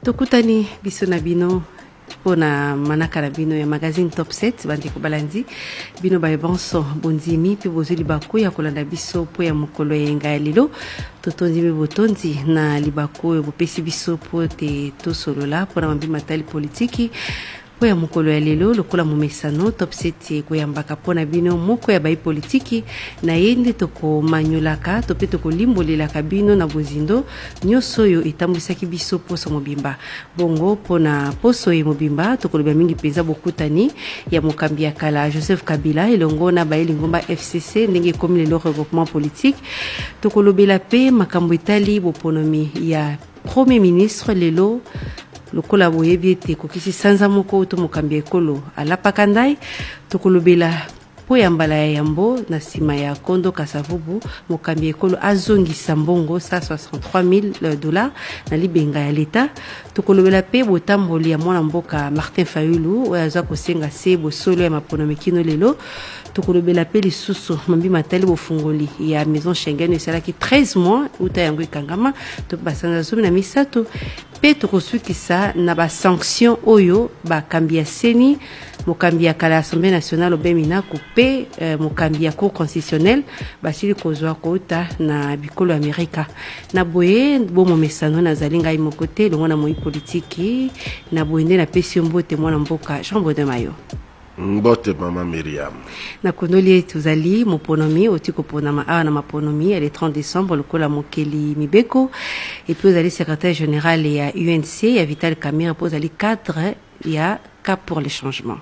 Tokutani biso na bino pona manaka na bino ya magazine Top 7 bandeko balandi bino ba bonso bondimi pe bozeli baku ya kolanda biso po ya mokolo yenga ya lelo totondi me botondi na libako yo bopesi biso po te to solola pona mambi matali politiki po ya mokolo ya lelo lokola momesano Top 7 ko yambaka pona bino moko ya bai politiki na yende toko manyolaka to pe toko limbolelaka bino na bozindo nyoso yo etambwisaki biso poso mobimba bongo pona poso ye mobimba tokoloba mingi penza bokutani ya mokambi ya kala Joseph Kabila elongo na baeli ngomba FCC ndenge komi lelo regroupement politique tokolobela pe makambo etali boponomi ya premier ministre lelo lokola boyebi ete kokisi sanza moko to mokambi ekolo alapakandai tokolobela po ya mbala ya yambo na sima ya Kondo Kasavubu mokambi ekolo azongisa mbongo $163,000 na libenga ya leta tokolobela pe botamboli ya mwana mboka Martin Fayulu oyo aza kosenga se bosolo ya maponomi kino lelo tokolobela pe lisusu mambi matali bofungoli ya maison Schengen esalaki 13 mois uta yango ekangama to basanza zomi na misato pe tokosukisa na ba sanction oyo bakambi ya seni mokambi ya kala Assemblée nationale obemina coupe mokambi ya cour constitutionnelle basili kozwa kota na bikolo Amerika na boye bomo mesano na zalinga imokote longo na moi politiki na boende na pesi mbote mwana mboka Jean Baudin Mayo Mbote mama Miriam. Na konoli tuzali moponomi otiko pona ma na maponomi le 30 décembre lokola mokeli Mibeko et puis uzali secrétaire général ya UNC ya Vital Kamerhe pour uzali cadre ya Cap pour le changement.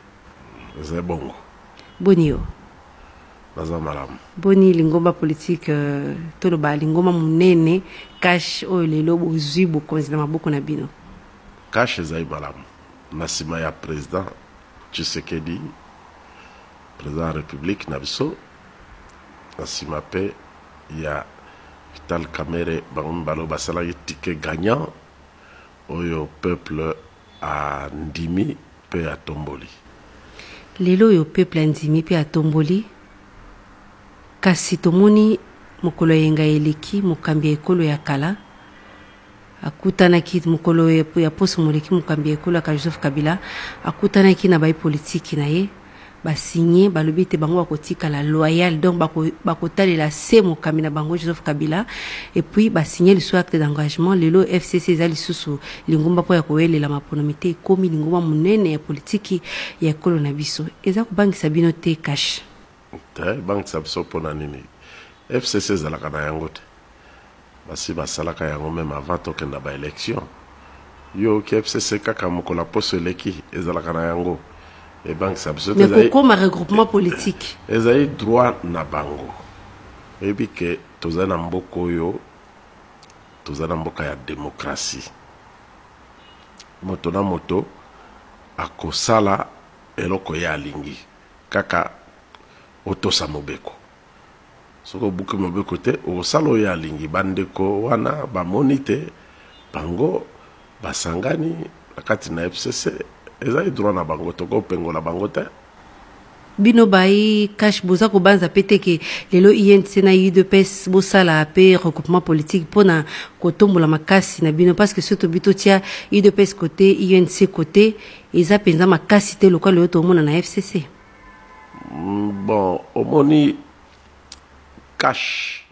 C'est bon. Bonio. Bazamaram. Boni lingomba politique toloba lingomba munene cash o lelo bozwi bokonzi na maboko na bino. Cash zai malam. Nasima ya président Tshisekedi, président de la République, Nabiso, Nasima Pe, il y a Vital Kamerhe, Balo Basala, ticket gagnant, au peuple à Ndimi, Pe à Tomboli. Lelo yo peuple à Ndimi, Pe à Tomboli, kasi tomoni mokolo yenga eleki, mokambi ekolo ya kala, akutanaki mukolo ya poso moleki mokambi ekolo ka Joseph Kabila akutanaki na bai politique na ye ba signé ba lobite bango bakotika la loyal donc bakotalela se mokambi na bango Joseph Kabila et puis ba signé le acte d'engagement lelo FCC za lisusu lingomba po ya koelela maponomité komi lingomba munene ya politique ya ekolo na biso eza ko banki sabino te cash te banki sabso pona nini FCC za la kana yangote basi basalaka yango même avant tokenda ba élection yo KFCC kaka mokola poso eleki ezalaka na yango et banque sabso mais pourquoi un regroupement politique ezai droit na bango et puis que tozana mboko yo tozana mboka ya démocratie moto na moto akosala eloko ya lingi kaka otosa mobeko soko buku mobeko te o salo ya lingi bandeko wana ba monite bango basangani akati na FCC ezali droit na bango toko pengola bango te bino bai cash boza ko banza peteke lelo INC na UDPS bosala pe regroupement politique pona kotombola makasi na bino parce que surtout bito tia UDPS côté UNC côté eza penza makasi te local yo to mona na FCC bon omoni cash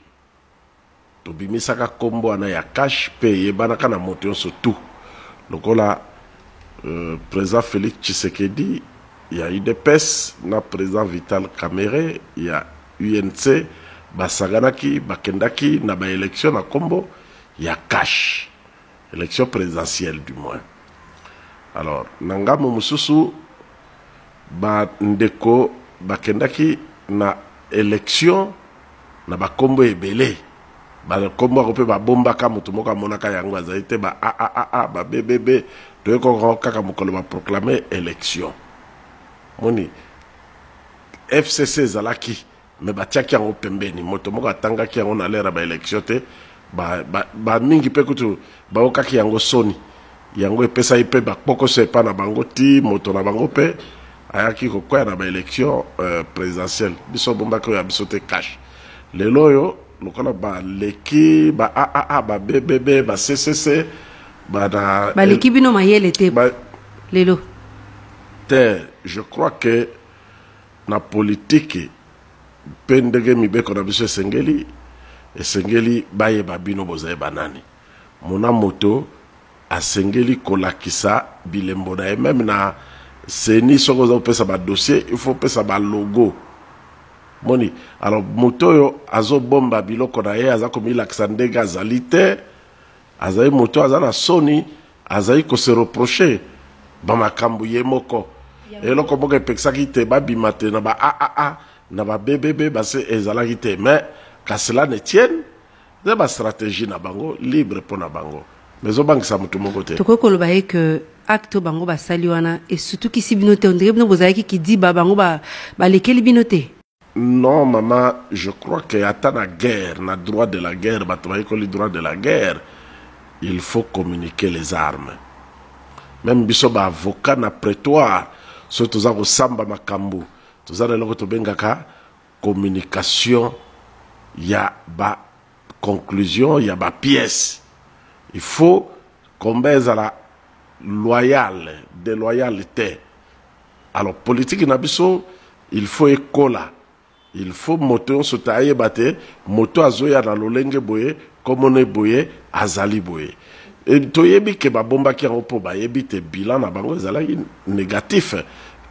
to bimisaka kombo ana ya cash pe yebanaka na moto yonso tout lokola président Félix Tshisekedi ya UDPS na président Vital Kamerhe ya UNC basaganaki bakendaki na ba élection na kombo ya cash élection présidentielle du moins alors nangamo mususu ba ndeko bakendaki na élection na bakombo ebele ba kombo ko pe ba bomba ka mutu moka monaka yango azaite ba ba bbb to ko kaka mokolo ba proclamer élection moni FCC zalaki me batiaki yango pembeni moto moka tangaki yango na lera ba élection te ba mingi pe kutu ba okaki yango soni yango epesa ipe ba poko sepa na bango ti moto na bango pe ayaki ko kwa na ba élection présidentielle biso bomba ko ya biso te cash lelo yo lokola ba leki ba ba BBB ba CCC l'équipe no mayele était lelo je crois que na politique pendege mibeko na biso esengeli baye babino bozaye banani mona moto asengeli kolakisa bilembo na même na seni soko za pesa ba dossier il faut pesa ba logo moni alors moto yo azo bomba biloko na ye aza komi lakisa ndenge azali te azali moto aza na soni azali ko se reprocher ba makambo ye moko eloko moko epekisaki te babima te na ba na ba bbb base ezalaki te mais qu'à cela ne tienne de ba stratégie na bango libre pour na bango mais obangisa mutu moko te toko koloba ye que acte bango basali wana et surtout ki sibinote on dirait bino bozalaki ki di ba bango ba lekeli binote. Non maman, je crois que ata na guerre na droit de la guerre bato bayekoli droit de la guerre il faut communiquer les armes même biso ba avocat na prétoire so toza kosamba makambo toza na eloko tobengaka communication ya ba conclusion ya ba pièce il faut combien ezala loyal de loyauté alors politique na biso il faut ekola il faut moto so taye bate moto azoya na lolenge boye komone boye azali boye et toyebi ke ba bomba ki en po ba yebite bilan na bango ezalaki négatif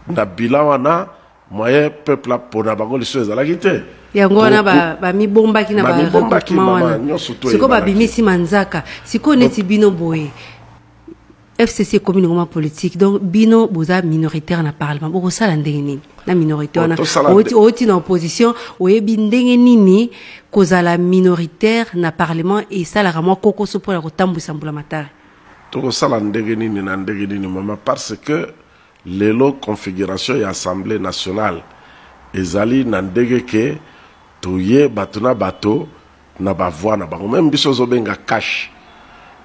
na bilan wana moyen peuple pour na bango liso ezalaki te yango wana ba mi bomba ki na ba recrutement wana siko ba bimisi manzaka siko neti bino boye FCC commune ngoma politique donc bino boza minoritaire na parlement boko sala ndenge nini na minorité wana oti na opposition oyebi ndenge nini kozala minoritaire na parlement et sala ramwa koko so pour la kotambwisa mbula matari to sala ndenge nini na ndenge nini mama parce que lelo configuration ya assemblée nationale ezali na ndenge ke toye batuna bato na ba voix na bango même biso zo benga cash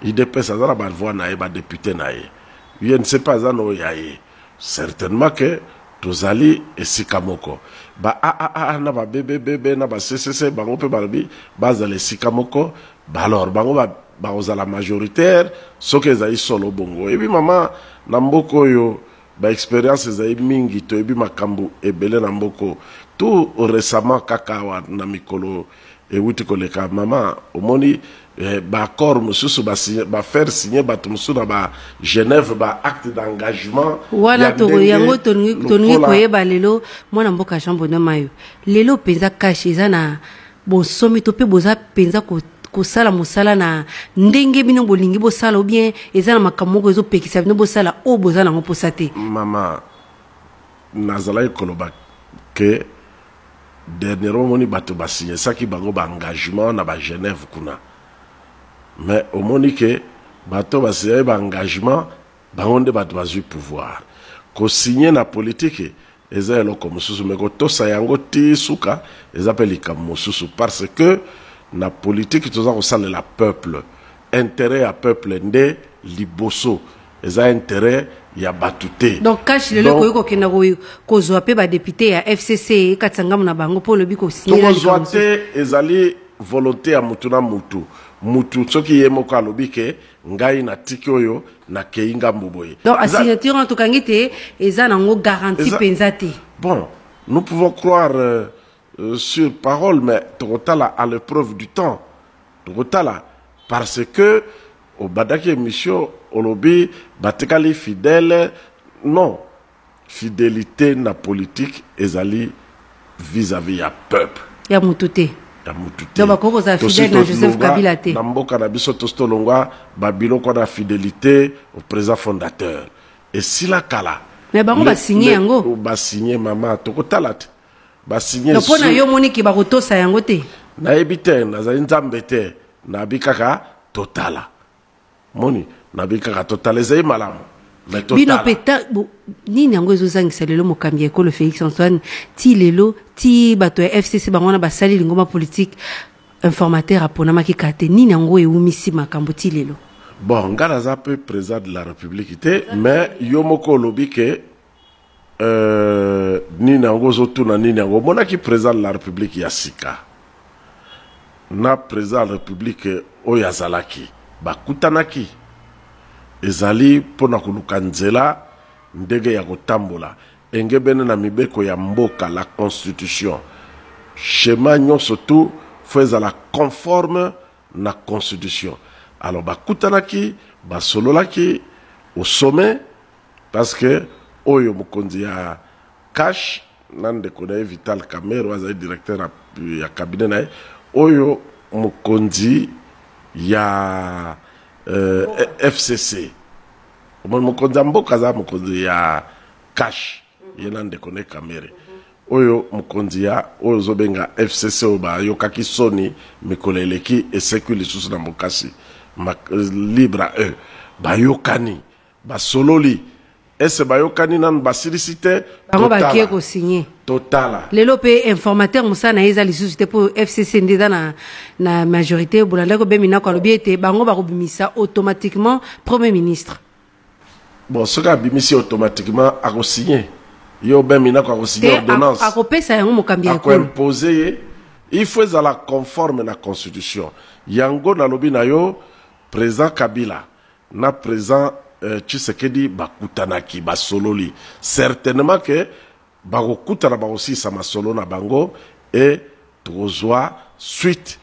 IDPS a la voix na ba député na ye je ne sais pas no yaye certainement que tozali esikamoko ba na ba bbb na ba CCC bango pe balbi bazale sikamoko ba alors bango ba ozala majoritaire soke ezali solo bongo et puis maman na mboko yo ba expérience ezali mingi to ebi makambu ebele na mboko tout récemment kakawa na mikolo et wuti koleka maman omoni ba accord mususu ba faire signer ba tumusu na ba Genève ba acte d'engagement wala to yango tonu koyeba lelo mwana mboka Jean Bonhomme Mayo lelo penza cash ezana bo somi to pe boza penza ko sala musala na ndenge bino bolingi bo sala ou bien ezana makamoko ezo pekisa bino bo sala o boza na ngoposate mama nazala koloba que dernièrement moni bato ba signer saki bango ba engagement na ba Genève kuna mais au monique bato ba signer ba engagement bango bato ba zu pouvoir ko signer na politique eza eloko mususu mais ko tosa yango ti suka ezapeli ka mususu parce que na politique toza ko salela peuple intérêt à peuple nde liboso eza intérêt ya batute donc cash le ko kenda ko zo pe ba député ya FCC katsangam na bango po lobi ko signer ko zoate ezali volonté ya mutu na mutu soki yemoko alobi ke ngai na tiki oyo na keinga mboboye donc a signature en tout cas ngite eza nango garantie penzate bon nous pouvons croire sur parole mais tokotala à l'épreuve du temps tokotala parce que au badaki émission olobi batekali fidèle non fidélité na politique ezali vis-à-vis ya peuple ya mutute ya mutute donc bakoko za fidèle na Joseph Kabila te na mboka na biso tostolongwa babiloko na fidélité au président fondateur et sila kala mais bango ba signé yango ba signé mama tokotala te ba signé donc pona yo moniki ba kotosa yango te na ebite na za nzambe te na bikaka totala moni na bikaka totala ezai malamu mais totala bino peta nini yango ezozangisa lelo mokambi ekolo Félix Antoine ti lelo ti bato ya FCC bango na basali lingoma politique informateur apona makikate nini yango eumisi makambo ti lelo bon ngala za peu président de la République te mais yo moko lobi ke nini yango zotuna nini yango monaki président de la République ya sika na président de la République oyo azalaki bakutanaki ezali pona koluka nzela ndenge ya kotambola engebene na mibeko ya mboka la constitution schéma nyonso tu faut ezala conforme na constitution. Alors bakutanaki basololaki au sommet parce que oyo mokonzi ya cash nande konaye Vital Kamerhe azali directeur ya cabinet na oyo mokonzi ya FCC mokonzi ya mboka aza mokonzi ya cash ye nande konaye Kamerhe oyo mokonzi ya oyo zobenga FCC oyo bayokaki soni mikolo eleki eseku lisusu na mokasi libre à eux bayokani basololi ese bayokani nan basilisite bango bakie ko signer totala lelo pe informateur musa na eza lisusu te pour FCC ndeza na majorité bolanda ko bemina ko lobi ete bango bakobimisa automatiquement premier ministre. Bon soka bimisi automatiquement a ko signer yo bemina ko signer ordonnance a ko pesa yango mokambi ya ko imposer il faut ezala conforme na constitution yango na lobi na yo président Kabila na président Tshisekedi bakutanaki basololi certainement que bakokutana bakosisa masolo na bango et tozwa suite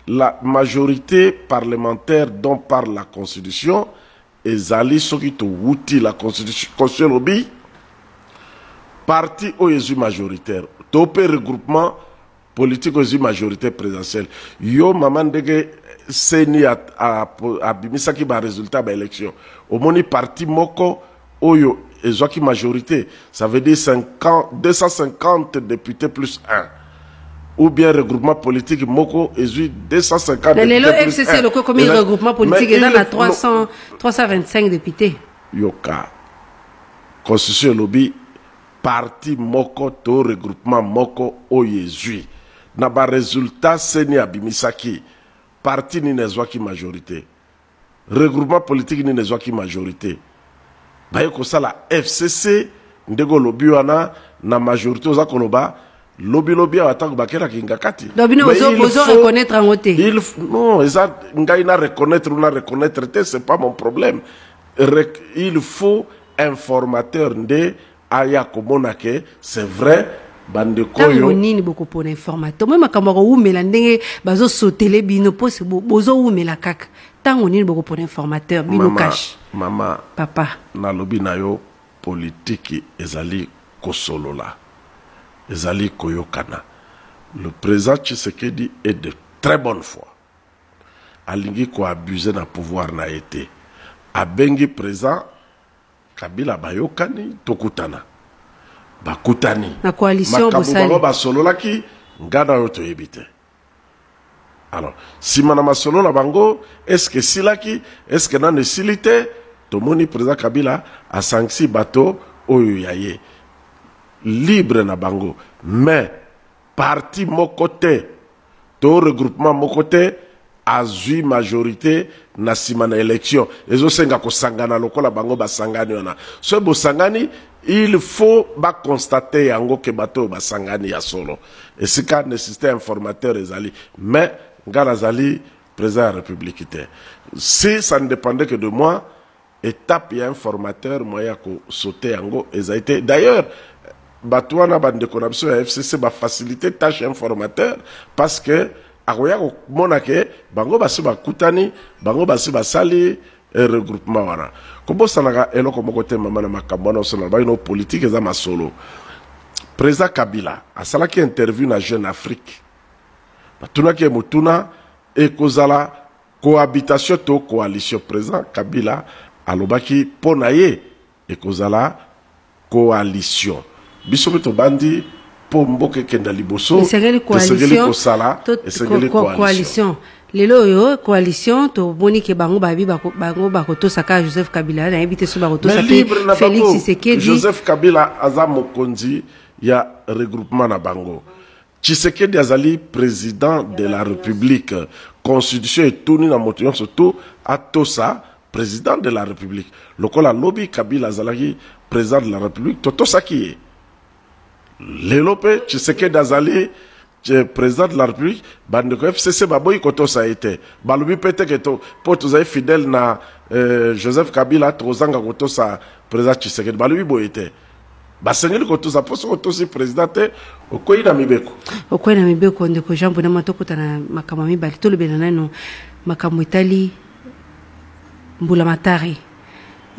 la majorité parlementaire dont parle la constitution ezali soki to wuti la constitution lobi parti o yesu majoritaire to pe regroupement politique o yesu majorité présidentielle yo mama ndenge seni abimisaki ba résultat ba élection omoni parti moko oyo ezwaki majorité ça veut dire 250 députés plus 1 ou bien regroupement politique moko ezui 250 députés plus FCC 1 le combien regroupement politique est dans la 325 députés yoka constitution lobby parti moko to regroupement moko oyo ezui na ba résultat seni abimisaki parti ni nezwaki majorité regroupement politique ni nezwaki majorité baye kosala FCC ndego lobi wana na majorité oza koloba lobi atako bakera kingakati lobi no ozo reconnaître en côté il non eza ngai na reconnaître te c'est pas mon problème il faut informateur nde aya komona ke c'est vrai bandeko yo nini boko pona informateur moi makambo ko umela ndenge bazo sotele bino pose bozo umela kaka tango nini boko pona informateur bino cash mama papa na lobi na yo politique ezali kosolola ezali koyokana le président Tshisekedi est de très bonne foi alingi ko abuser na pouvoir na été abengi président Kabila bayokani tokutana bakutani na coalition bosali basololaki ngana yo toyebite alors si mana masolola bango est-ce que silaki est-ce que nane silite tomoni président Kabila a sanksi bato oyo yaye libre na bango mais parti mokote to regroupement mokote azui majorité na sima na élection ezo senga ko sangana lokola bango basangani wana so bo sangani il faut constater yango ke bato basangani ya solo et ce cas nécessité informateur ezali mais ngala zali président de la République si ça ne dépendait que de moi étape ya informateur moya ko sauter yango ezaité d'ailleurs bato wana bandeko na biso ya FCC ba faciliter tâche informateur parce que akoya ko mona ke bango basi bakutani bango basi basali regroupement wana kobosanaka eloko moko te mama na makambo wana osala ba ino politique eza masolo président Kabila asalaki interview na Jeune Afrique batunaki mutuna ekozala cohabitation to coalition président Kabila alobaki pona ye ekozala coalition biso mito bandi po mboke kenda liboso esengeli coalition lelo yo coalition to boni ke bango bakoto saka Joseph Kabila na ebite so bakoto saka Félix Tshisekedi Joseph Kabila aza mokonzi ya regroupement na bango Tshisekedi azali président de la République constitution etuni na moto nyonso to atosa président de la République lokola lobby Kabila azalaki président de la République totosaki ye lelo pe Tshisekedi azali président de la République bande ko FCC baboyi koto ça été balobi pete que to pour tous ay fidèle na Joseph Kabila tozanga koto ça président Tshisekedi balobi boyete basengeli koto ça poso koto si président te okoyi na mibeko ndeko Jean Bonama tokutana makambo mibali tolobela nano makambo etali mbula matari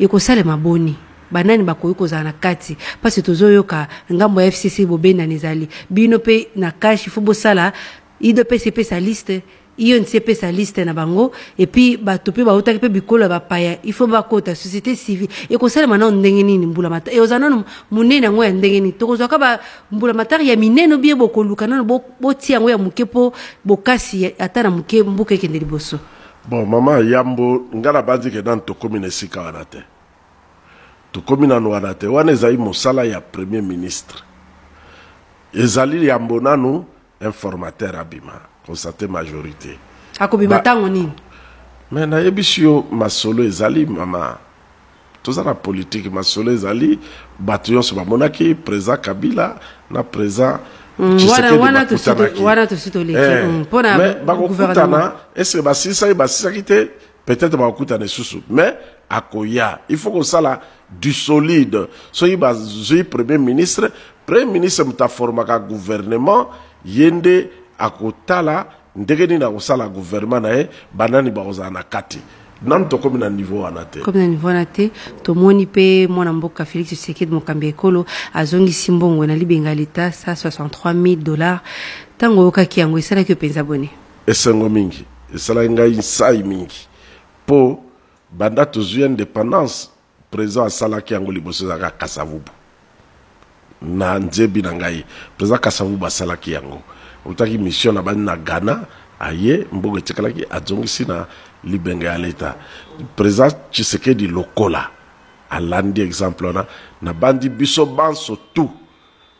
ekosale maboni banani bakoyi kozala na kati parce tozoyoka ngambo ya FCC bobenda nezali bino pe na cash il faut bosala IDPCP sa liste INCP sa liste na bango et puis bato pe bautaki pe bikolo bapaya il faut bakota société civile ekosala mana ndenge nini mbula matari e ozana munene ngo ya ndenge nini tokozwaka ba mbula matari ya mineno bie bokoluka nano botia ngo ya mukepo bokasi ata na muke mbuka ekende liboso. Bon mama yambo ngala bandi ke dans to commune sika wana te to commune wana te wana ezali mosala ya premier ministre ezali yambo nanu informateur abima constaté majorité akobima tango nini mais na yebisio masolo ezali mama toza na politique masolo ezali bato nyonso bamonaki président Kabila na président wana tositoleki mpona bakokutana est-ce basisaki te peut-être bakokutana susu mais akoya il faut kosala du solide soki bazwi premier ministre mutaformaka gouvernement yende akotala ndenge nini akosala gouvernement na ye banani bakozala na kati nanu tokomi na niveau wana te comme na niveau wana te tomoni mpe mwana mboka Félix Tshisekedi mokambi ekolo azongisi mbongo na libenga leta $163,000 ntango oyokaki yango esalaki openza bone esengo mingi esalaki ngai nsai mingi mpo banda tozwi indépendance président asalaki yango liboso ezalaka Kasavubu na nzebi na ngai président Kasavubu asalaki yango utaki mission na bani na Ghana aye mbongo etikalaki azongisi na libenga ya leta président Tshisekedi lokola alandi exemple na bandi biso banso tout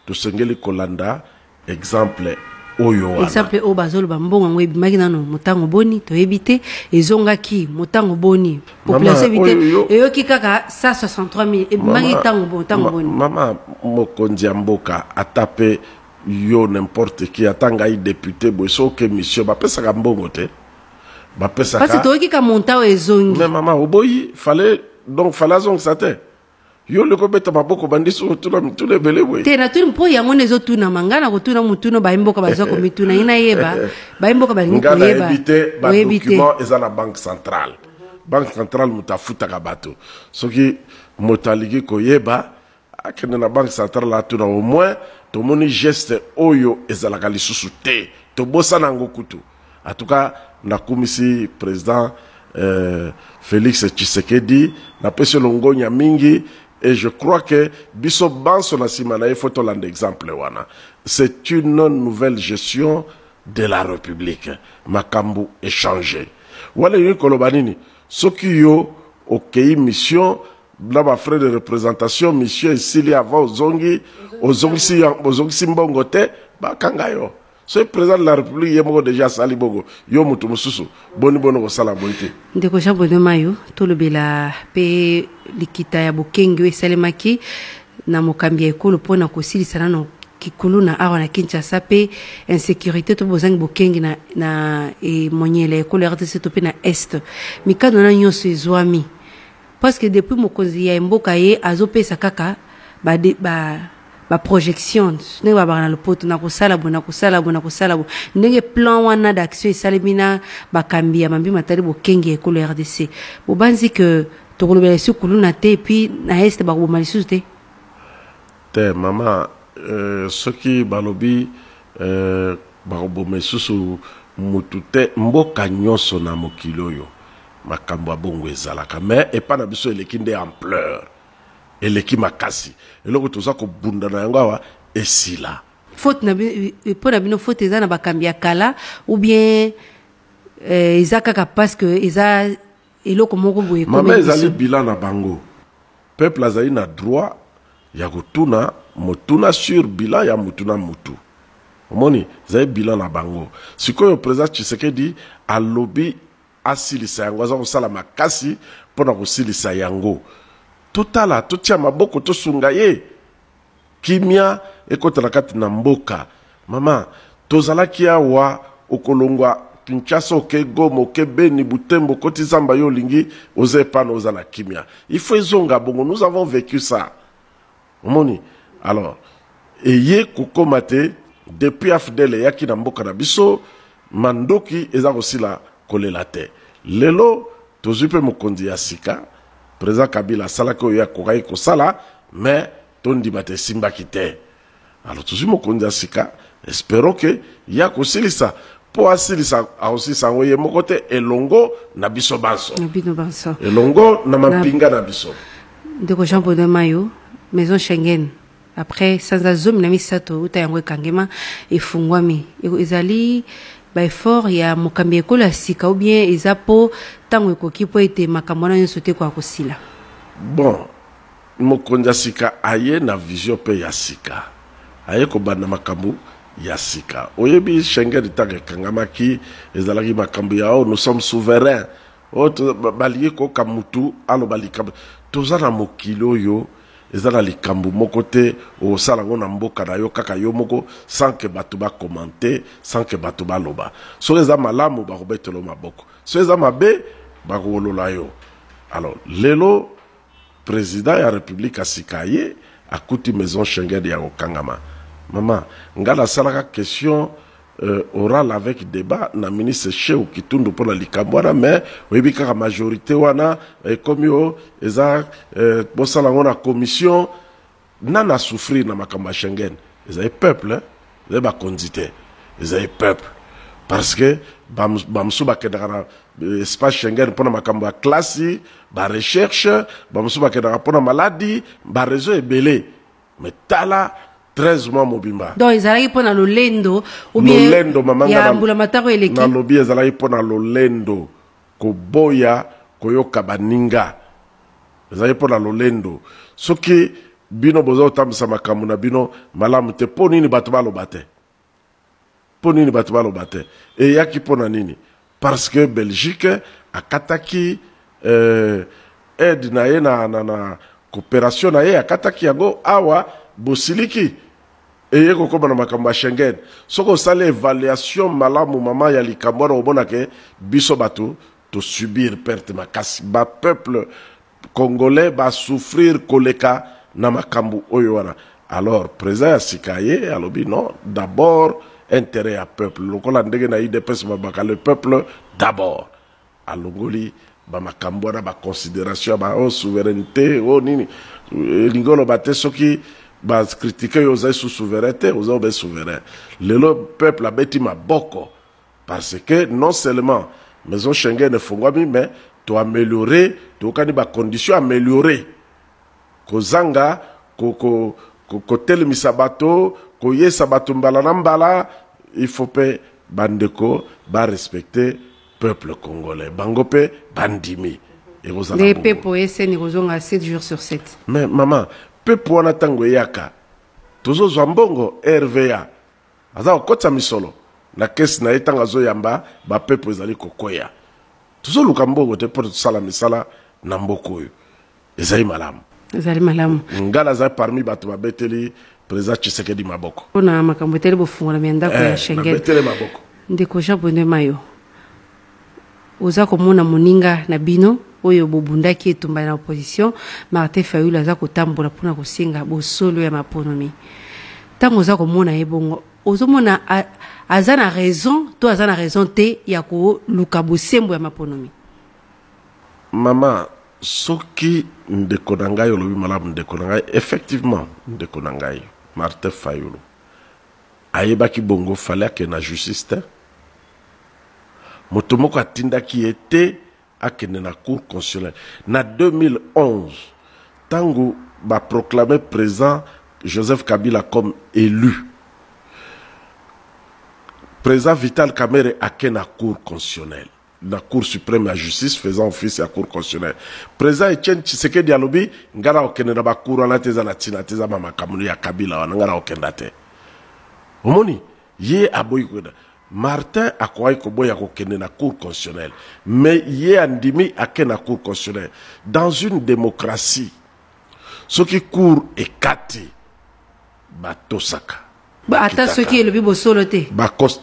tosengeli kolanda exemple oyo wana exemple o bazolo bambongo ngo ebimaki nano motango boni toyebite ezongaki motango boni population ebite eyoki kaka 163,000 ebimaki tango boni mama mokonzi ya mboka atape yo n'importe qui atanga i député boso ke mission bapesaka mbongo te bapesaka parce que toyoki ka montao ezongi mais mama oboyi fallait azong ça te yo le kobeta maboko bandiso tuna mituna ebele boye te na tuni mpo yango nezotuna mangana kotuna mutuna bayimboka baza komituna ina yeba bayimboka balingi koyeba éviter ba document eza na banque centrale mutafutaka bato soki motaliki koyeba akende na banque centrale atuna au moins tomoni geste oyo ezalaka lisusu te tobosana ngo kutu en tout cas nakumisi président Félix Tshisekedi na pese longonya mingi et je crois que biso banso na simana il faut tolanda exemple wana c'est une nouvelle gestion de la République makambu échangé wala yini kolobanini soki yo okei mission na ba frais de représentation mission ici avant ozongisi mbongo te bakanga yo so président de la République yemoko déjà sali bongo yo mutu mususu boni ko sala bonite ndeko Jean Bonama yo tolobela pe likita ya bokengi esalemaki na mokambi ekolo pona kosilisa nano kikulu na awa na Kinshasa pe insécurité to bozangi bokengi na monyele ekolo RDC to pe na est mikano na nyonso ezwami parce que depuis mokonzi ya mboka ye azopesa kaka ba projection ndenge babana lopoto na kusala bo ndenge plan wana d'action esalemina bakambi ya mambi matali bokengi ekolo RDC bobanzi que tokolobela sukulu na te puis na est bakoboma lisusu te mama soki balobi bakoboma lisusu mutu te mboka nyonso na mokili oyo makambo abongo ezalaka mais epa na biso eleki nde ampleur eleki makasi eloko toza kobunda na yango awa esila faute na po na bino faute eza na bakambi ya kala ou bien eza kaka parce que eza eloko moko boye mama ezali bilan na bango peuple azali na droit ya kotuna motuna sur bilan ya mutu na mutu omoni ezali bilan na bango sikoyo président Tshisekedi alobi asilisa yango aza kosala makasi mpona kosilisa yango totala totia maboko tosunga ye kimia ekotala kati na mboka mama tozalaki awa okolongwa Kinshasa oke Goma oke Beni Butembo koti zamba yo lingi oze pana ozala kimia. Il faut ezonga bongo, nous avons vécu ça. Omoni. Alors, eye kukomate depuis afdele yaki na mboka na biso mandoki eza aussi la kolela te. Lelo tozupe mokonzi ya sika président Kabila sala ko ya kokai ko sala mais tondi bate simba kite. Alors tozu mokonzi ya sika espérons que ya ko silisa po asilisa aussi sangoye mokote elongo na biso banso. Elongo na mapinga na biso. Ndeko Jean Bonhomme Mayo maison Schengen. Après sans azom na misato uta yango kangema efungwami ezali ba effort ya mokambi ekola sika ou bien ezapo tango ekoki po ete makambo na nyonso te kwa kosila. Bon mokonja sika aye na vision pe ya sika aye ko bana makambo ya sika oyebi Schengen itage kangamaki ezalaki makambo ya nous sommes souverains baliye ko kamutu alo balika tozana mokilo yo ezala likambu moko te o sala ngona mboka na yo kaka yo moko sans que bato ba commenter sans que bato ba loba so eza malamu ba robetelo maboko so eza mabe ba kolola yo. Alors lelo président ya république asikaye akuti maison Schengen ya okangama mama ngala salaka question oral avec débat na ministre Cheu Kitundu pour la likambwana mais oyebi kaka majorité wana comme yo eza bosala ngona commission nana souffrir na makamba Schengen eza peuple eza ba kondité eza peuple parce que bamsu bakendaka espace Schengen pour na makamba classe ba recherche bamsu bakendaka pour na maladie ba réseau ebele mais tala 13 mois mobimba. Donc ezalaki pona lolendo ou bien lolendo mamanga ya mbula matako eleki. Na lobi ezalaki pona lolendo ko boya koyoka baninga. Ezalaki pona lolendo. Soki bino bozo tamisa makambo na bino malamu te po nini bato baloba te. Po nini bato baloba te. E yaki pona nini? Parce que Belgique akataki aide na ye na coopération na ye akataki yango awa bosiliki eye kokoma na makambo ya Schengen soko sala évaluation malamu mama ya likambo na obona ke biso bato to subir perte makasi ba peuple congolais ba souffrir koleka na makambo oyo wana. Alors président sikaye alobi non d'abord intérêt à peuple lokola ndenge na IDPS babaka le peuple d'abord alongoli ba makambo na ba considération ba souveraineté o nini lingolo bate soki bas critiquer aux sous souveraineté aux hommes souverains le peuple a bêti ma boko parce que non seulement maison Schengen fongwami mais to améliorer to kani ba conditions améliorer ko zanga ko tel misabato ko yesa bato mbala na mbala il faut pe bandeko ba respecter peuple congolais bangope bandimi et vous les peuples essaient de 7 jours sur 7 mais maman pepo wana tango yaka tozo zwambongo RVA aza okotsa misolo na kesi na etanga zo yamba ba pepo ezali kokoya tozo luka mbongo te pour sala misala na mboko oyo ezali malamu ngala za parmi bato babeteli président Tshisekedi maboko ona makambo tele bofungola miandako ya Schengen betele maboko ndeko Jean Bonhomme Mayo oza komona moninga na bino oyo bobundaki etumba na opposition Martin Fayulu aza kotambola pona kosenga bosolo ya maponomi tango oza komona ebongo ozomona aza na raison to aza na raison te ya ko luka bosembo ya maponomi mama soki ndeko na ngai olobi malamu ndeko na ngai effectivement ndeko na ngai Martin Fayulu ayebaki bongo fallait que na justice te moto moko atindaki ete akende na cour constitutionnelle na 2011 tango ba proclamé président Joseph Kabila comme élu président Vital Kamerhe akende na cour constitutionnelle la cour suprême de justice faisant office à cour constitutionnelle président Etienne Tshisekedi alobi ngara okende na ba cour wana teza na tina teza mama kamunu ya Kabila wana ngara okenda te omoni ye aboyi kwenda Martin akwai koboya kokende na cour constitutionnelle mais ye andimi ake na cour constitutionnelle dans une démocratie ce qui cour ekati batosaka ata soki elobi bosolo te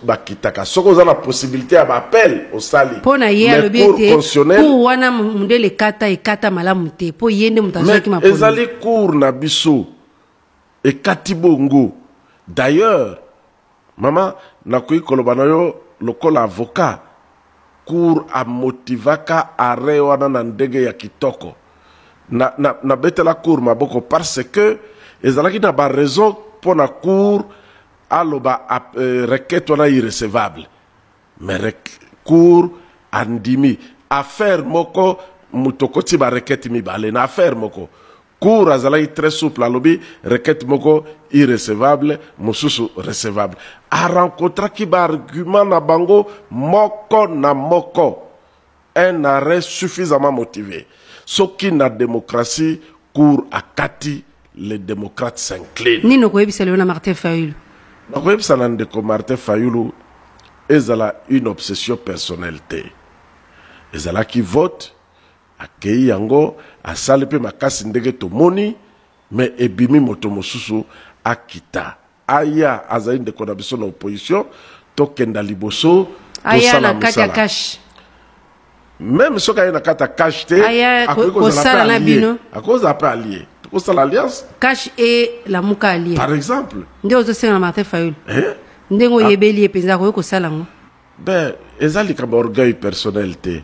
bakitaka soki oza na possibilité ya bappel osali mpo na ye alobi ete cour wana mundele ekata malamu te mpo ye nde moto azwaki maponi ezali cour na biso ekati bongo. D'ailleurs mama nakoki koloba na yo lokola avocat cour amotivaka are wana na ndenge ya kitoko na betela cour maboko parce que ezalaki na ba raison pour na cour aloba requête wana irrecevable mais cour andimi affaire moko mutokoti ba requête mibale na affaire moko cour azalaki très souple alobi requête moko irrecevable mosusu recevable a rencontraki ba argument na bango moko na moko un arrêt suffisamment motivé. Soki na démocratie cour akati les démocrates s'inclinent. Nino koyebisa leo na Martin Fayulu. Na koyebisa na ndeko Martin Fayulu ezala une obsession personnelle te. Ezala ki vote akei yango asali pe makasi ndenge tomoni mais ebimi moto mosusu akita. Aya azali ndeko na biso na opposition tokenda liboso aya na kati ya cash. Même si on a un cash, à cause d'un peu allié. À cause de l'alliance. Cash et la mouka allié. Par exemple. Ndé ozo senga Martin Fayulu. Ndé ngo yebeli epenza ko sala ngo. Ben, ezali ka orgueil personnel te.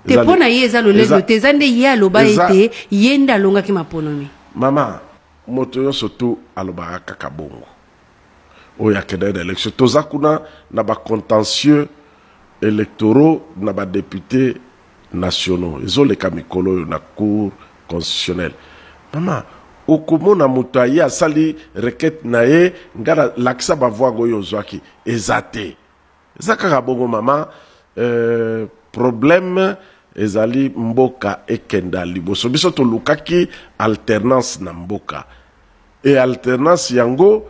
Te pona ye ezalo le te zande ye aloba ete yenda longa ki maponomi. Mama, moto yo surtout aloba kaka bongo. Oya kede d'élection. Tozakuna na ba contentieux électoraux na ba député nationaux. Ils ont les camicolo na cour constitutionnelle. Maman, okomona muta ya sali requête nae ngara lakisa ba voix goyo zwaki ezate. Ezaka bongo mama problème ezali mboka ekenda liboso biso to lukaki alternance na mboka. Et alternance yango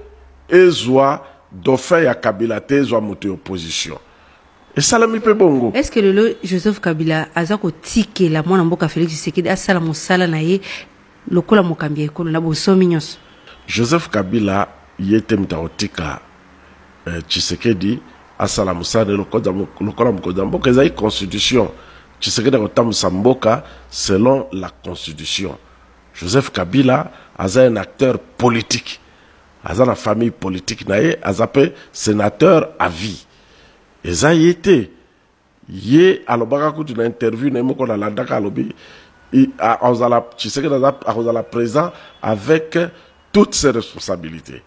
ezwa dauphin ya Kabila te ezwa muto opposition. Et salami pe bongo. Est-ce que le Joseph Kabila azako tike la mwana mboka Félix Tshisekedi asala mosala na ye lokola mokambi ekolo na bosomi nyonso? Joseph Kabila yete mtaotika Tshisekedi asala mosala lokola mokoza mboka ezali constitution. Tshisekedi akotambusa mboka selon la constitution. Joseph Kabila aza un acteur politique. Aza na famille politique na ye azape sénateur à vie. Eza yete ye alobaka kutu na interview na moko na landaka alobi azala Tshisekedi azala présent avec toutes ses responsabilités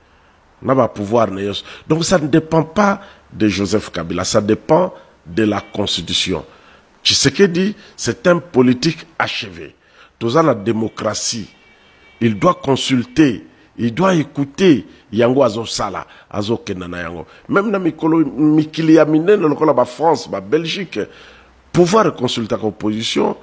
na ba pouvoir na yeso. Donc ça ne dépend pas de Joseph Kabila, ça dépend de la constitution. Tshisekedi c'est un politique achevé. Dans la démocratie, il doit consulter. Il doit écouter yango azo sala azo kenana yango même na mikolo mikili ya minene lokola ba France ba Belgique pouvoir consulter l'opposition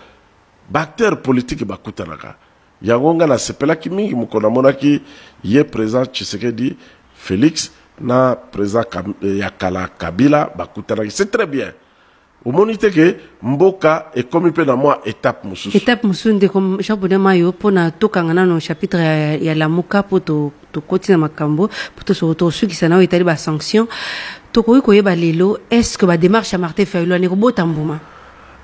ba acteur politique ba kutanaka yango nga na sepela ki mingi mukona monaki ye président Tshisekedi Félix na président Yakala Kabila ba kutanaki c'est très bien. Au monite que mboka et comme pe na moi étape mususu. Étape mususu de comme Jean-Bonnet Mayo pona tokangana no chapitre ya la muka poto to kotina makambo poto so to su ki sana etali ba sanction to ko yeba lelo est-ce que ba démarche à Martin Fayulu ne ko botambuma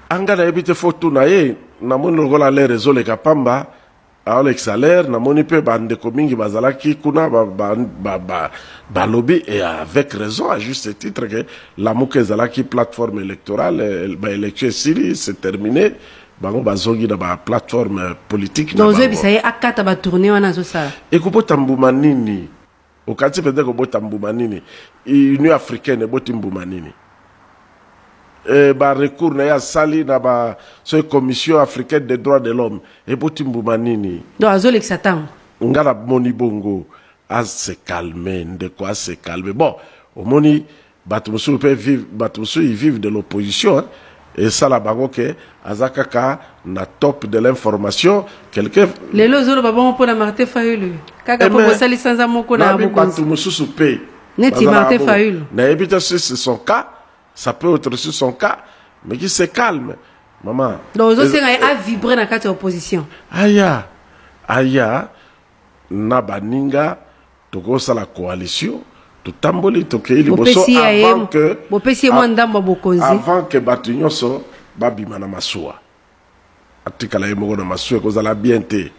anga na ebite photo na ye na moni lokola le réseau le kapamba avec salaire na moni pe bande ko mingi bazalaki kuna ba lobby et avec raison à juste titre que la muka ezalaki plateforme électorale ba élection sili c'est terminé bango bazongi na ba plateforme politique na donc ça y akata ba tourner wana zo ça et ko botambuma nini okati pede ko botambuma nini Union africaine botimbuma nini ba recours na ya sali na ba so commission africaine des droits de l'homme et botimbuma nini donc azole xatan ngala moni bongo à se calmer de quoi se calmer bon au moni batumusu peut vivre batumusu ils vivent de l'opposition hein? Et ça la bango que azakaka na top de l'information quelqu'un les lozolo babon pour la Martin Fayulu kaka pour sali sans amoko na aboko batumusu pe neti Martin Fayulu na ebita c'est son cas. Ça peut être aussi son cas, mais qui se calme, maman. Donc, vous avez vibré dans la opposition. Aya, Nabaninga, Togo sa la coalition, Tutamboli tokei liboso avant que bato nyonso babima na masuwa. Atikala yemoko na masuwa kozala bien te.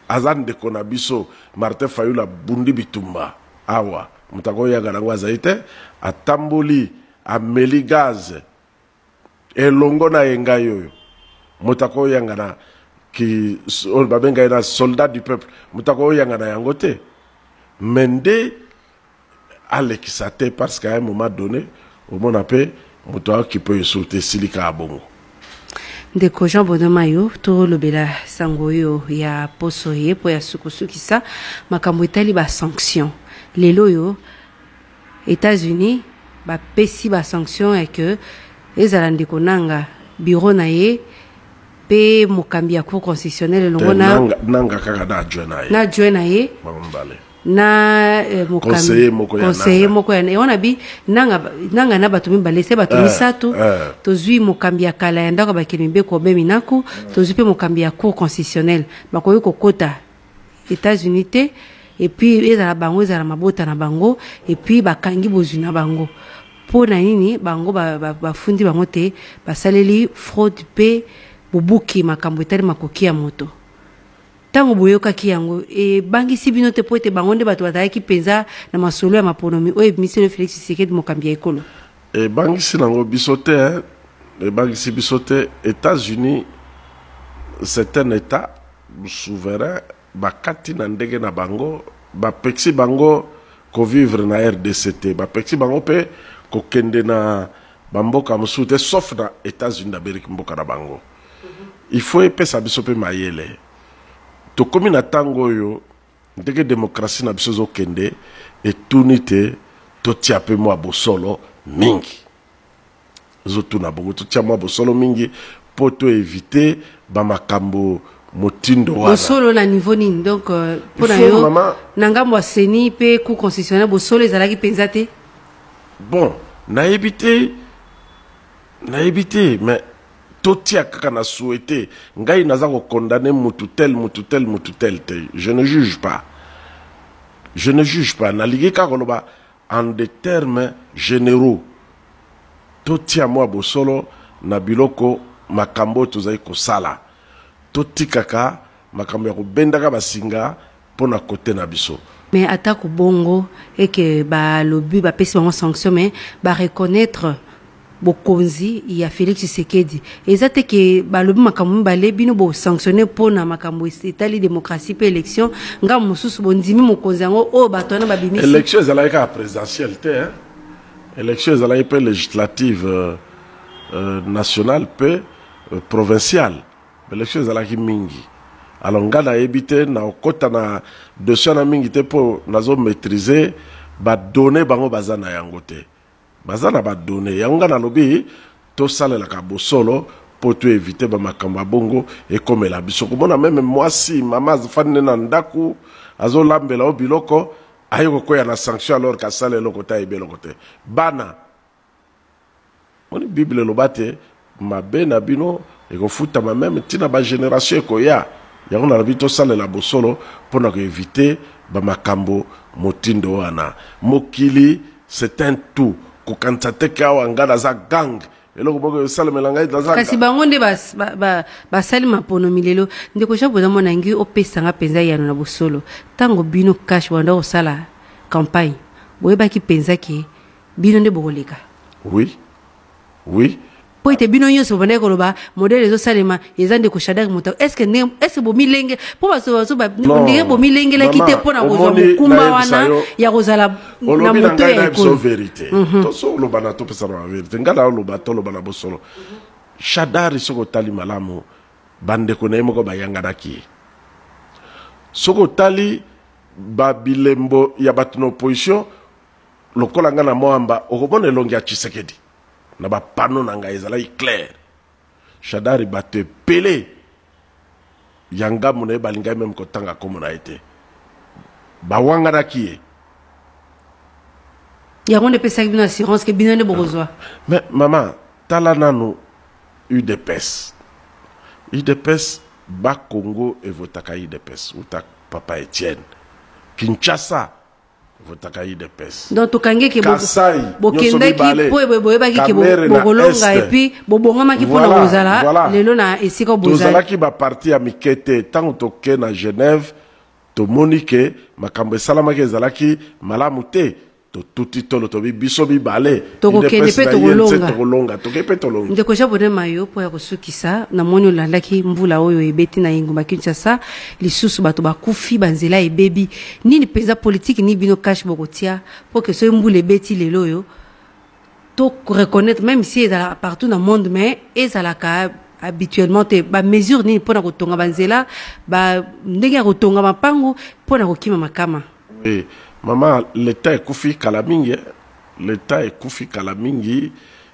Azan de kona biso Martin Fayulu bundi bitumba awa mutako yaga na zaite atamboli ameli gaz elongo na yenga yoyo mutako yanga na ki babenga na soldat du peuple mutako yanga na yangote mende alekisate parce qu'à un moment donné au mon appel mutako qui peut sauter silika abongo. Ndeko Jean Bonomayo to lobela sangoyo ya poso ye po ya sukusukisa makambo etali ba sanction lelo yo États-Unis ba pesi ba sanction et que ezala ndeko nanga bureau na ye pe mokambi ya cour constitutionnelle longo nanga kaka na joina ye na conseiller moko ya on abi nanga na bato mibale se bato misatu tozui mokambi ya kala ya ndako bakeli ko be minaku tozui pe mokambi ya cour constitutionnelle bakoyi kokota États-Unis te et puis ezala bango ezala mabota na bango et puis bakangi bozwi na bango po na nini bango bafundi bango te basaleli fraude pe bubuki makambo etali makoki ya moto tango boyoka ki yango e bangi sibino te poete bangonde bato bataki penza na masolo ya maponomi oye monsieur Félix Tshisekedi mokambi ya ekolo e bangi sinango bisote e bangi si bisote États-Unis c'est un état souverain bakati na ndenge na bango bapexi bango ko vivre na RDCT bapexi bango pe ko kende na bamboka musute sauf na États-Unis d'Amérique mboka na bango il faut epesa biso pe mayele to komi na tango yo ndenge démocratie na biso zo kende etunite to tiape mwa bosolo mingi zo tuna bongo to tia mwa bosolo mingi po to éviter ba makambo motindo wana bosolo na niveau nini donc pour na yo nangambo seni pe cour constitutionnelle bosolo ezalaki penza te bon na éviter mais totia kaka na souhaité ngai naza ko condamner mutu tel te je ne juge pas na ligi ka koloba en des termes généraux totia moi bosolo na biloko makambo tozai ko sala totikaka makambo ya ko bendaka basinga pona côté na biso mais attaque bongo et que ba lobi ba pesi bango sanction mais ba reconnaître bokonzi ya Félix Tshisekedi ezate ke balobi makambo mbale bino bo sanctionner pona makambo etali démocratie pe élection nga mususu bondimi mokonzi yango o batona babimisi élection ezalaka présidentielle te élection ezalaka pe législative nationale pe provinciale élection ezalaki mingi alors nga na ebite na okota na dossier na mingi te po nazo maîtriser ba donner bango bazana yango te bazana ba donner yanga na lobi to salela ka bosolo pour to éviter ba makamba bongo et comme la biso ko mona même moi si mama fanne na ndaku azo lambela o biloko ayoko ko ya na sanction alors ka sale loko ta ebelo kote bana moni bible lobate mabe na bino e ko futa ma même tina ba génération ko ya yango na bito salela bosolo pour na éviter ba makambo motindo wana mokili c'est un tout ko kantate ka wangala za gang eloko boko salemela ngai za kasi bangonde ba salima ponomi lelo ndeko ja boza mona ngi opesa nga penza yano na bosolo tango bino cash wanda osala campagne boyeba ki penza ki bino nde bokoleka oui po ite bino nyonso bana koloba modèle zo salema ezande ko shadak moto est-ce bo milenge po baso ndenge bo milenge la kite po na bozo mukumba wana ya kozala na moto ya ko vérité to so lo bana to pesa na vérité ngala lo bato lo bana bosolo shadari soko tali malamu bande ko nemo ko bayanga daki soko tali babilembo ya batno opposition lokola ngana moamba okobona elongi ya Tshisekedi na ba pano na ngai ezala clair shadari bate pelé yanga mona balinga même ko tanga comme na été ba wanga daki ya on pesa une assurance que bino ne bozwa mais maman tala nanu UDPS ba Congo et votaka UDPS uta papa Etienne Kinshasa votaka UDPS. Donc tokange ke Kasai bokendaki po boyebaki ke bokolonga et puis bobongama ki pona bozala lelo na esika bozala. Tozalaki ba parti ya mikete tango toke na Genève to monike makambo salamaki ezalaki malamu te. Tuti tolo tobi biso bibale tokokende pe tokolonga tokepe tolonga ndeko jabone mayo po ya kosukisa na moni olandaki mvula oyo ebeti na Ingoma Kinshasa lisusu bato bakufi banzela ebebi nini peza politique ni bino cash bokotia po que so mbula ebeti lelo yo to reconnaître même si ezala partout dans le monde mais ezala ka habituellement te ba mesure ni pona kotonga banzela ba ndenge ya kotonga mapango pona kokima makama. Maman, l'État est koufi kalamingi, l'État est koufi kalamingi,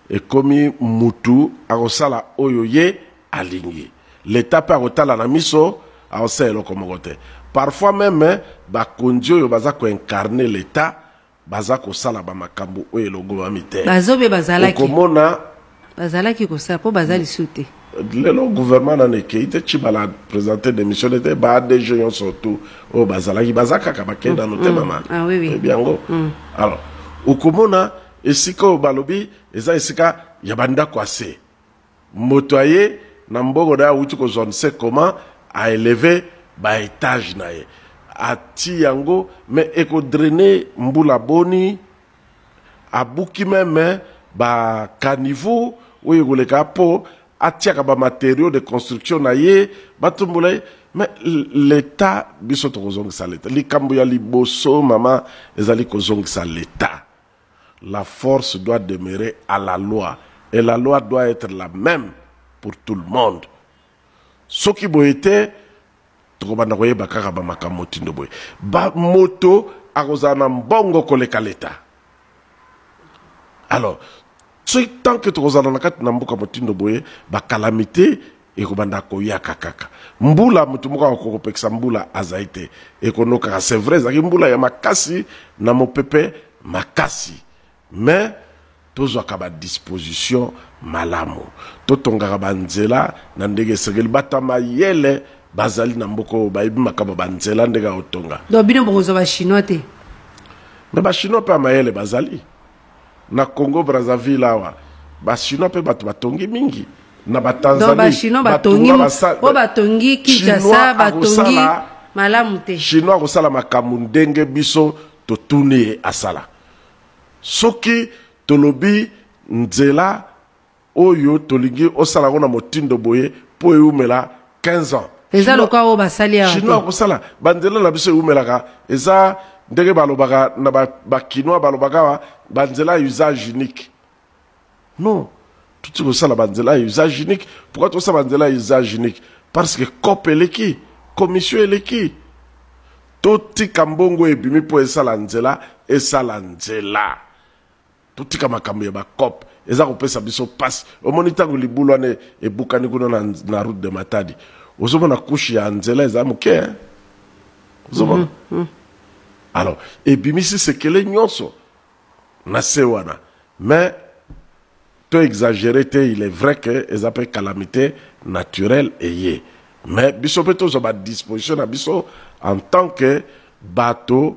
et comme mutu, arosala oyoye alingi. L'État peut arotala na miso, arosala komogote. Parfois même, ba kondio yo bazako incarner l'État, bazako sala ba makambo oye logo ba mite. Bazobe bazalaki. Okomona bazalaki ko sala po bazali soute. Le gouvernement n'a pas été chibala présenté des missions de ba des gens surtout au bazalaki bazaka kabake dans nos maman. Ah oui oui. Eh bien go. Alors, okomona esika balobi eza esika yabanda kwase. Motoyer na mbogo da wuti ko zone sait comment a élevé ba étage nae. Ati yango mais eko drainer mbula boni abuki même ba caniveau ou yegoleka po atiaka ba matériaux de construction na ye batumbule mais l'état biso to kozongisa l'état likambo ya liboso mama ezali kozongisa l'état. La force doit demeurer à la loi et la loi doit être la même pour tout le monde. Soki boyete to banda koyeba kaka ba makambo tindo boy ba moto akozana mbongo koleka l'état. Alors tant que tu as un nambuka motindo boye ba calamité et kobanda koya kakaka mbula mutu muka ko peksa mbula azaite et konoka c'est vrai zaki mbula ya makasi na mopepe makasi mais tozo ka disposition malamu totonga banzela na ndege segel batama yele bazali na mboko ba ibi makaba banzela ndega otonga do bino bozo ba chinois te mais ba chinois pa mayele bazali na Congo Brazzaville awa ba chinois pe bato batongi mingi na ba Tanzanie ba chinois batongi Kinshasa batongi malamu te chinois kosala makambo ndenge biso to tuni asala soki tolobi nzela oyo tolingi osala na motindo boye po eumela 15 ans eza loka o basali ya chinois kosala banzela na biso eumelaka eza ndenge balobaka na ba kinois balobaka banzela usage unique. Non, tout ça la banzela usage unique. Pourquoi tout ça banzela usage unique? Parce que COP est qui, commission est qui. Toti kambongo e bimi po esa lanzela Toti kamakambo ya ba COP. Eza ko pesa biso passe. Au monita ko libulu ane e bukani kuna na route de Matadi. Ozomo na kushi ya nzela eza muke. Ozomo. Alors, et bimisi c'est que les nyonso na sewana. Mais peu exagéré, il est vrai que les appellent calamité naturelle et mais biso peto zo ba disposition na biso en tant que bateau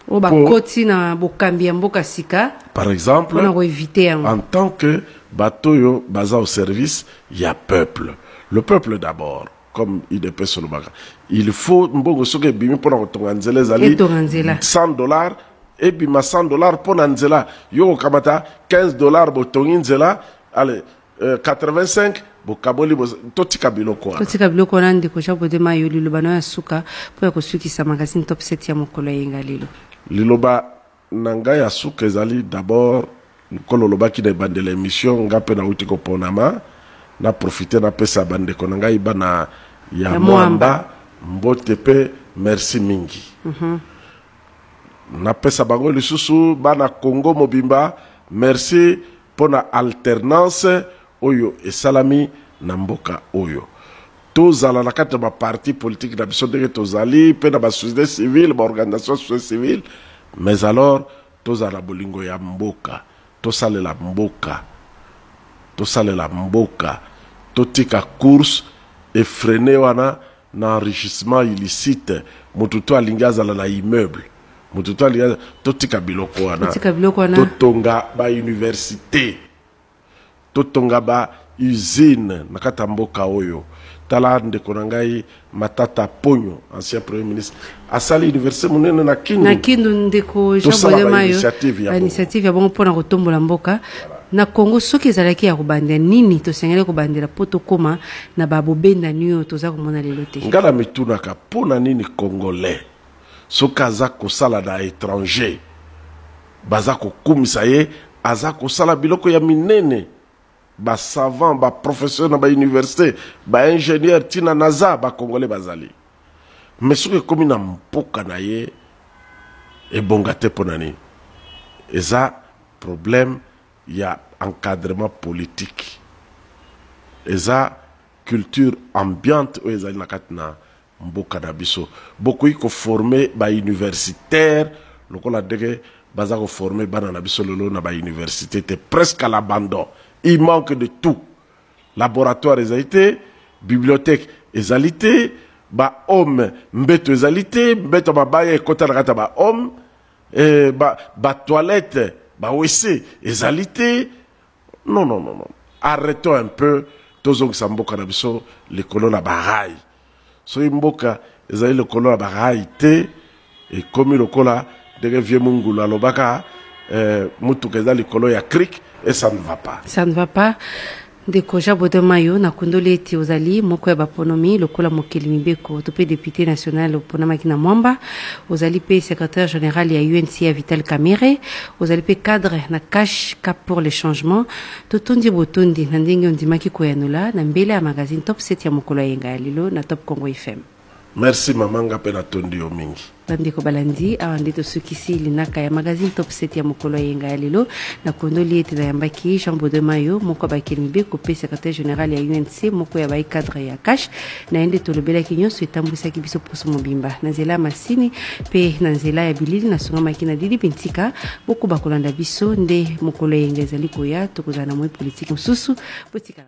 o ba koti na bokambi ya mboka sika par exemple en tant que bateau yo baza au service ya peuple. Le peuple d'abord. Comme IDP Solobaka. Il faut mbongo soke bimi pona kotonga nzela zali $100 et bima $100 pona nzela yo kamata $15 botongi nzela allez 85 bokaboli totika biloko na ndeko jabo de mayo liloba na suka po kosukisa magazine top 7 ya mokolo yenga lilo liloba nanga ya suka ezali d'abord nkolo lobaki na bandela émission ngape na uti ko ponama na profiter na pesa bande konanga ibana ya mwamba mbote pe merci mingi na pesa bango lisusu bana Congo mobimba merci pona alternance oyo esalami na mboka oyo tozala na kati ba parti politique na biso ndenge tozali pe na ba société civile ba organisation société civile mais alors tozala bolingo ya mboka tosalela mboka totika course effréné wana na enrichissement illicite motuto alingazala na immeuble mututo alinga totika biloko wana totonga ba université totonga ba usine na kata mboka oyo tala ndeko na ngai Matata Ponyo ancien premier ministre asali université monene na Kindu ndeko Jean Bolemayo initiative ya bongo pona kotombola mboka na Congo soki ezalaki ya kobandela nini tosengeli kobandela po tokoma na babobenda niyo toza komona lelo te ngala mitunaka pona nini congolais soki aza kosala na étranger baza kokumisa ye aza kosala biloko ya minene ba savant ba professeur na ba université ba ingénieur tina naza ba congolais bazali mais soki komi na mpoka na ye ebonga te pona nini eza problème ya encadrement politique eza culture ambiante oyo ezali na kati na mboka na biso bokoki koforme ba universitaire lokola ndenge baza koforme bana na biso lelo na ba université te presque à l'abandon. Il manque de tout. Laboratoire ezalité, bibliothèque ezalité, ba homme mbeto ezalité, mbeto mabaya ekota na kata ba homme, ba toilette, ba WC ezalité. Non. Arrêtons un peu. Tozong samboka na biso le kolo na barai. So imboka ezali le kolo na barai te et comme le kola de vieux mungulu alobaka mutuka ezali kolo ya creek. Et ça ne va pas. Ça ne va pas. Ndeko Jean Bolemayo na kondole eti ozali moko ya baponomi lokola mokeli mibeko tope député national oponama kina mwamba ozali pe secrétaire général ya UNC à Vital Kamerhe ozali pe cadre na cash cap pour le changement totondi botondi na ndenge ondimaki koyanula na mbele ya magazine top 7 ya mokolo yenga lilo na Top Congo FM. Merci mamanga pe na tondi yo mingi. Bandeko balandi awande to sukisi linaka ya magazine top 7 ya mokolo yenga ya lelo na kondoli ete na yambaki Jean Bolemayo moko bakeli ko pe secrétaire général ya UNC moko ya bai cadre ya cash na ende to lobela kinyoso etambusaki biso poso mobimba na nzela masini pe na nzela ya bilili na songa makina didi pintika boko bakolanda biso nde mokolo yenga ezali koya tokozana mo politique mususu botika